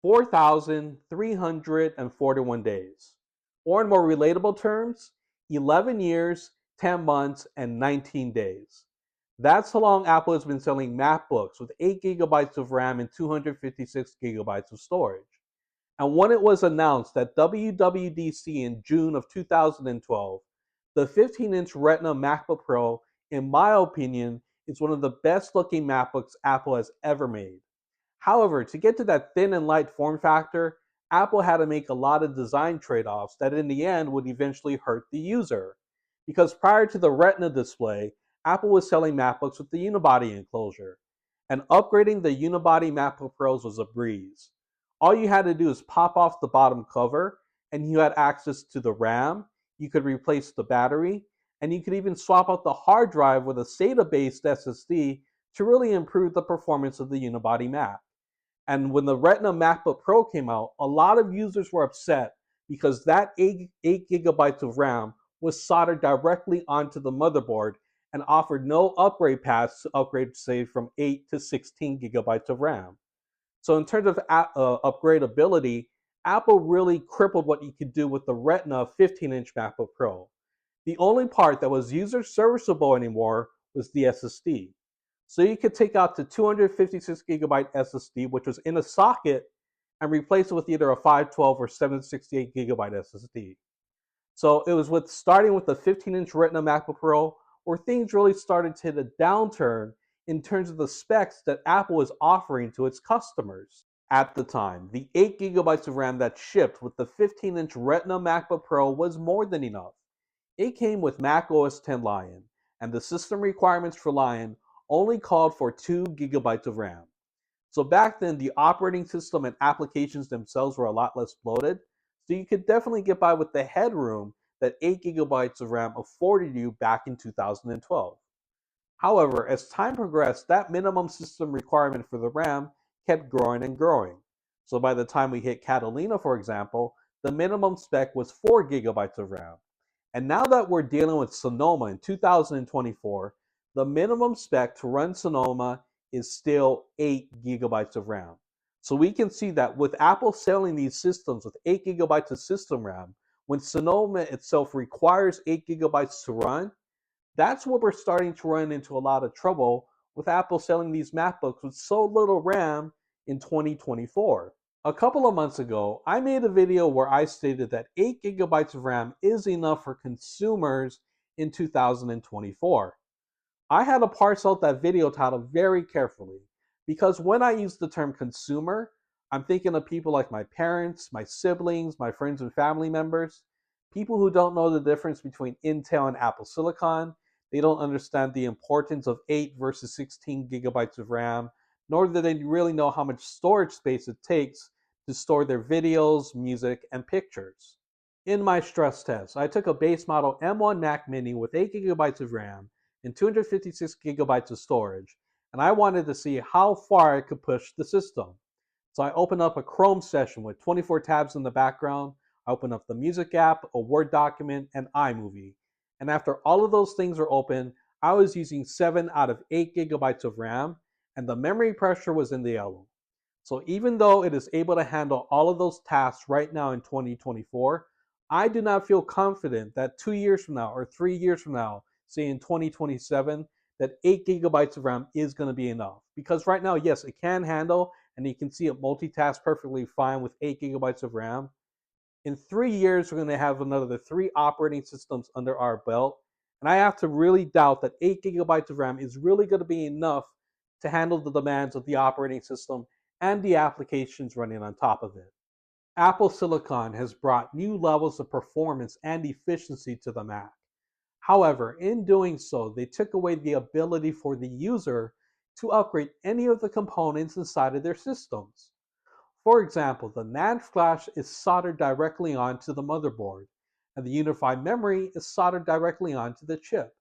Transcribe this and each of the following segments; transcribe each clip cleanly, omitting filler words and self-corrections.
4,341 days. Or in more relatable terms, 11 years, 10 months, and 19 days. That's how long Apple has been selling MacBooks with 8 gigabytes of RAM and 256 gigabytes of storage. And when it was announced at WWDC in June of 2012, the 15-inch Retina MacBook Pro, in my opinion, is one of the best looking MacBooks Apple has ever made. However, to get to that thin and light form factor, Apple had to make a lot of design trade offs that in the end would eventually hurt the user. Because prior to the Retina display, Apple was selling MacBooks with the unibody enclosure, and upgrading the unibody MacBook Pros was a breeze. All you had to do is pop off the bottom cover, and you had access to the RAM, you could replace the battery, and you could even swap out the hard drive with a SATA based SSD to really improve the performance of the unibody Mac. And when the Retina MacBook Pro came out, a lot of users were upset because that 8 gigabytes of RAM was soldered directly onto the motherboard and offered no upgrade paths to upgrade, say, from 8 to 16 gigabytes of RAM. So, in terms of upgradability, Apple really crippled what you could do with the Retina 15-inch MacBook Pro. The only part that was user serviceable anymore was the SSD. So you could take out the 256 gigabyte SSD, which was in a socket, and replace it with either a 512 or 768 gigabyte SSD. So it was with starting with the 15-inch Retina MacBook Pro where things really started to hit a downturn in terms of the specs that Apple was offering to its customers. At the time, the 8 gigabytes of RAM that shipped with the 15-inch Retina MacBook Pro was more than enough. It came with Mac OS X Lion, and the system requirements for Lion only called for 2 gigabytes of RAM. So back then, the operating system and applications themselves were a lot less bloated, so you could definitely get by with the headroom that 8 gigabytes of RAM afforded you back in 2012. However, as time progressed, that minimum system requirement for the RAM kept growing and growing. So by the time we hit Catalina, for example, the minimum spec was 4 gigabytes of RAM. And now that we're dealing with Sonoma in 2024, the minimum spec to run Sonoma is still 8 gigabytes of RAM. So we can see that with Apple selling these systems with 8 gigabytes of system RAM, when Sonoma itself requires 8 gigabytes to run, that's what we're starting to run into a lot of trouble with Apple selling these MacBooks with so little RAM in 2024. A couple of months ago, I made a video where I stated that 8 gigabytes of RAM is enough for consumers in 2024. I had to parse out that video title very carefully because when I use the term consumer, I'm thinking of people like my parents, my siblings, my friends and family members, people who don't know the difference between Intel and Apple Silicon. They don't understand the importance of 8 versus 16 gigabytes of RAM, nor do they really know how much storage space it takes to store their videos, music, and pictures. In my stress test, I took a base model M1 Mac Mini with 8 gigabytes of RAM and 256 gigabytes of storage, and I wanted to see how far I could push the system. So I opened up a Chrome session with 24 tabs in the background. I opened up the Music app, a Word document, and iMovie. And after all of those things were open, I was using 7 out of 8 gigabytes of RAM, and the memory pressure was in the yellow. So even though it is able to handle all of those tasks right now in 2024, I do not feel confident that 2 years from now or 3 years from now, say in 2027, that 8 gigabytes of RAM is going to be enough. Because right now, yes, it can handle and you can see it multitask perfectly fine with 8 gigabytes of RAM. In 3 years, we're going to have another 3 operating systems under our belt. And I have to really doubt that 8 gigabytes of RAM is really going to be enough to handle the demands of the operating system and the applications running on top of it. Apple Silicon has brought new levels of performance and efficiency to the Mac. However, in doing so, they took away the ability for the user to upgrade any of the components inside of their systems. For example, the NAND flash is soldered directly onto the motherboard, and the unified memory is soldered directly onto the chip.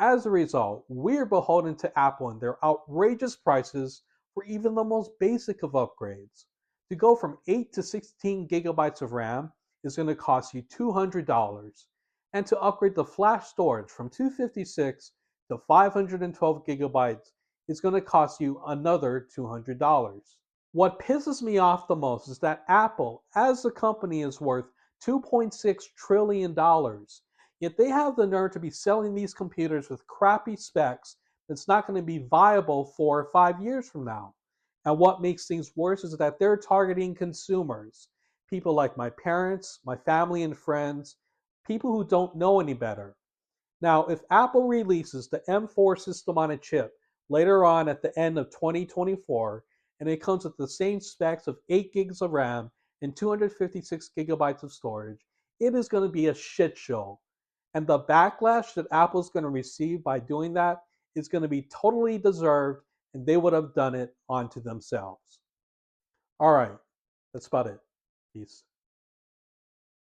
As a result, we're beholden to Apple and their outrageous prices for even the most basic of upgrades. To go from 8 to 16 gigabytes of RAM is going to cost you $200, and to upgrade the flash storage from 256 to 512 gigabytes is going to cost you another $200. What pisses me off the most is that Apple, as a company, is worth $2.6 trillion, dollars, yet they have the nerve to be selling these computers with crappy specs that's not going to be viable 4 or 5 years from now. And what makes things worse is that they're targeting consumers, people like my parents, my family and friends, people who don't know any better. Now, if Apple releases the M4 system on a chip later on at the end of 2024, and it comes with the same specs of 8 gigs of RAM and 256 gigabytes of storage, it is going to be a shit show. And the backlash that Apple's going to receive by doing that is going to be totally deserved, and they would have done it onto themselves. All right, that's about it. Peace.